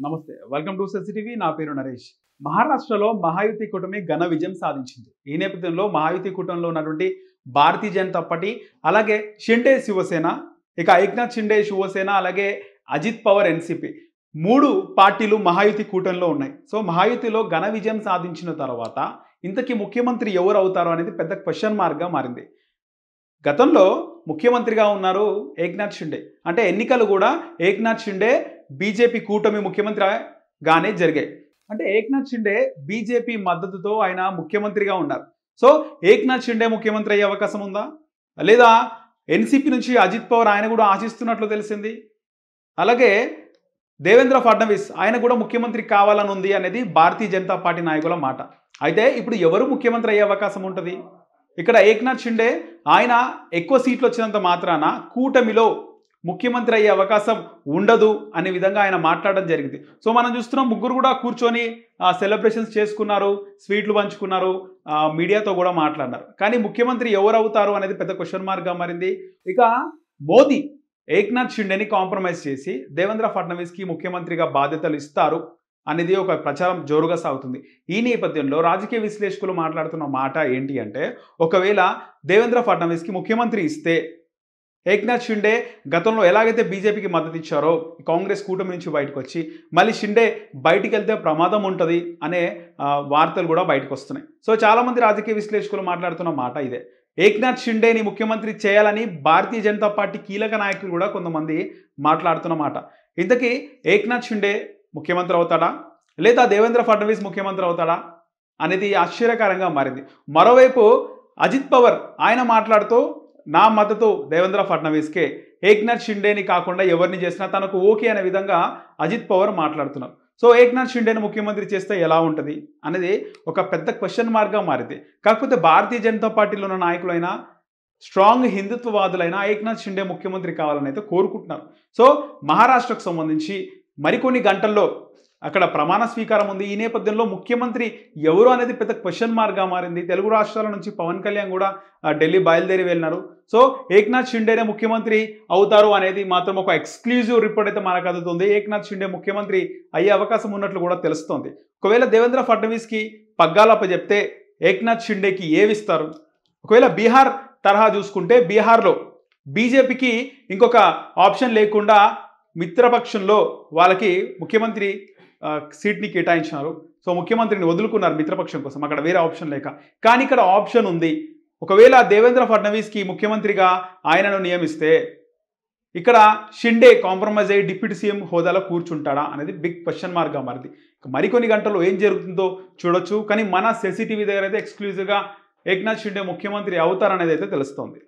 నమస్తే, welcome to సెన్సిటివి. నా పేరు నరేష్. మహారాష్ట్రలో మహాయుతి కూటమి ఘన విజయం సాధించింది. ఈ నేపథ్యంలో మహాయుతి కూటమిలో ఉన్నటువంటి భారతీయ జనతా పార్టీ, అలాగే షిండే శివసేన, ఇక ఏక్నాథ్ షిండే శివసేన, అలాగే అజిత్ పవార్ ఎన్సీపీ, మూడు పార్టీలు మహాయుతి కూటమిలో ఉన్నాయి. సో మహాయుతిలో ఘన విజయం సాధించిన తర్వాత ఇంతకీ ముఖ్యమంత్రి ఎవరు అవుతారో అనేది పెద్ద క్వశ్చన్ మార్క్గా మారింది. గతంలో ముఖ్యమంత్రిగా ఉన్నారు ఏక్నాథ్ షిండే. అంటే ఎన్నికలు కూడా ఏక్నాథ్ షిండే బీజేపీ కూటమి ముఖ్యమంత్రిగానే జరిగాయి. అంటే ఏక్నాథ్ షిండే బీజేపీ మద్దతుతో ఆయన ముఖ్యమంత్రిగా ఉన్నారు. సో ఏక్నాథ్ షిండే ముఖ్యమంత్రి అయ్యే అవకాశం ఉందా, లేదా ఎన్సీపీ నుంచి అజిత్ పవార్ ఆయన కూడా ఆశిస్తున్నట్లు తెలిసింది. అలాగే దేవేంద్ర ఫడ్నవీస్ ఆయన కూడా ముఖ్యమంత్రి కావాలని ఉంది అనేది భారతీయ జనతా పార్టీ నాయకుల మాట. అయితే ఇప్పుడు ఎవరు ముఖ్యమంత్రి అయ్యే అవకాశం ఉంటుంది? ఇక్కడ ఏక్నాథ్ షిండే ఆయన ఎక్కువ సీట్లు వచ్చినంత మాత్రాన కూటమిలో ముఖ్యమంత్రి అయ్యే అవకాశం ఉండదు అనే విధంగా ఆయన మాట్లాడడం జరిగింది. సో మనం చూస్తున్నాం, ముగ్గురు కూడా కూర్చొని సెలబ్రేషన్స్ చేసుకున్నారు, స్వీట్లు పంచుకున్నారు, మీడియాతో కూడా మాట్లాడినారు. కానీ ముఖ్యమంత్రి ఎవరు అవుతారు అనేది పెద్ద క్వశ్చన్ మార్క్గా మారింది. ఇక మోదీ ఏక్నాథ్ షిండేని కాంప్రమైజ్ చేసి దేవేంద్ర ఫడ్నవీస్కి ముఖ్యమంత్రిగా బాధ్యతలు ఇస్తారు అనేది ఒక ప్రచారం జోరుగా సాగుతుంది. ఈ నేపథ్యంలో రాజకీయ విశ్లేషకులు మాట్లాడుతున్న మాట ఏంటి అంటే, ఒకవేళ దేవేంద్ర ఫడ్నవీస్కి ముఖ్యమంత్రి ఇస్తే ఏక్నాథ్ షిండే గతంలో ఎలాగైతే బీజేపీకి మద్దతు ఇచ్చారో కాంగ్రెస్ కూటమి నుంచి బయటకు వచ్చి మళ్ళీ షిండే బయటికి వెళ్తే ప్రమాదం ఉంటుంది అనే వార్తలు కూడా బయటకు వస్తున్నాయి. సో చాలామంది రాజకీయ విశ్లేషకులు మాట్లాడుతున్న మాట ఇదే. ఏక్నాథ్ షిండేని ముఖ్యమంత్రి చేయాలని భారతీయ జనతా పార్టీ కీలక నాయకులు కూడా కొంతమంది మాట్లాడుతున్న మాట. ఇంతకీ ఏక్నాథ్ షిండే ముఖ్యమంత్రి అవుతాడా, లేదా దేవేంద్ర ఫడ్నవీస్ ముఖ్యమంత్రి అవుతాడా అనేది ఆశ్చర్యకరంగా మారింది. మరోవైపు అజిత్ పవార్ ఆయన మాట్లాడుతూ నా మద్దతు దేవేంద్ర ఫడ్నవీస్కే, ఏక్నాథ్ షిండేని కాకుండా ఎవరిని చేసినా తనకు ఓకే అనే విధంగా అజిత్ పవార్ మాట్లాడుతున్నారు. సో ఏక్నాథ్ షిండేని ముఖ్యమంత్రి చేస్తే ఎలా ఉంటుంది అనేది ఒక పెద్ద క్వశ్చన్ మార్క్గా మారింది. కాకపోతే భారతీయ జనతా పార్టీలో ఉన్న నాయకులైనా, స్ట్రాంగ్ హిందుత్వవాదులైనా ఏక్నాథ్ షిండే ముఖ్యమంత్రి కావాలని అయితే కోరుకుంటున్నారు. సో మహారాష్ట్రకు సంబంధించి మరికొన్ని గంటల్లో అక్కడ ప్రమాణ స్వీకారం ఉంది. ఈ నేపథ్యంలో ముఖ్యమంత్రి ఎవరు అనేది పెద్ద క్వశ్చన్ మార్క్గా మారింది. తెలుగు రాష్ట్రాల నుంచి పవన్ కళ్యాణ్ కూడా ఢిల్లీ బయలుదేరి వెళ్ళినారు. సో ఏక్నాథ్ షిండేనే ముఖ్యమంత్రి అవుతారు అనేది మాత్రం ఒక ఎక్స్క్లూజివ్ రిపోర్ట్ అయితే మనకు అందుతుంది. ఏక్నాథ్ షిండే ముఖ్యమంత్రి అయ్యే అవకాశం ఉన్నట్లు కూడా తెలుస్తోంది. ఒకవేళ దేవేంద్ర ఫడ్నవీస్కి పగ్గాలప్ప చెప్తే ఏక్నాథ్ షిండేకి ఏవిస్తారు? ఒకవేళ బీహార్ తరహా చూసుకుంటే బీహార్లో బీజేపీకి ఇంకొక ఆప్షన్ లేకుండా మిత్రపక్షంలో వాళ్ళకి ముఖ్యమంత్రి సీట్ని కేటాయించినారు. సో ముఖ్యమంత్రిని వదులుకున్నారు మిత్రపక్షం కోసం, అక్కడ వేరే ఆప్షన్ లేక. కానీ ఇక్కడ ఆప్షన్ ఉంది. ఒకవేళ దేవేంద్ర ఫడ్నవీస్కి ముఖ్యమంత్రిగా ఆయనను నియమిస్తే ఇక్కడ షిండే కాంప్రమైజ్ అయ్యి డిప్యూటీ సీఎం హోదాలో కూర్చుంటాడా అనేది బిగ్ క్వశ్చన్ మార్క్గా మారింది. మరికొన్ని గంటల్లో ఏం జరుగుతుందో చూడొచ్చు. కానీ మన సెన్సిటివి దగ్గర అయితే ఎక్స్క్లూజివ్గా ఏక్నాథ్ షిండే ముఖ్యమంత్రి అవుతారనేది అయితే తెలుస్తోంది.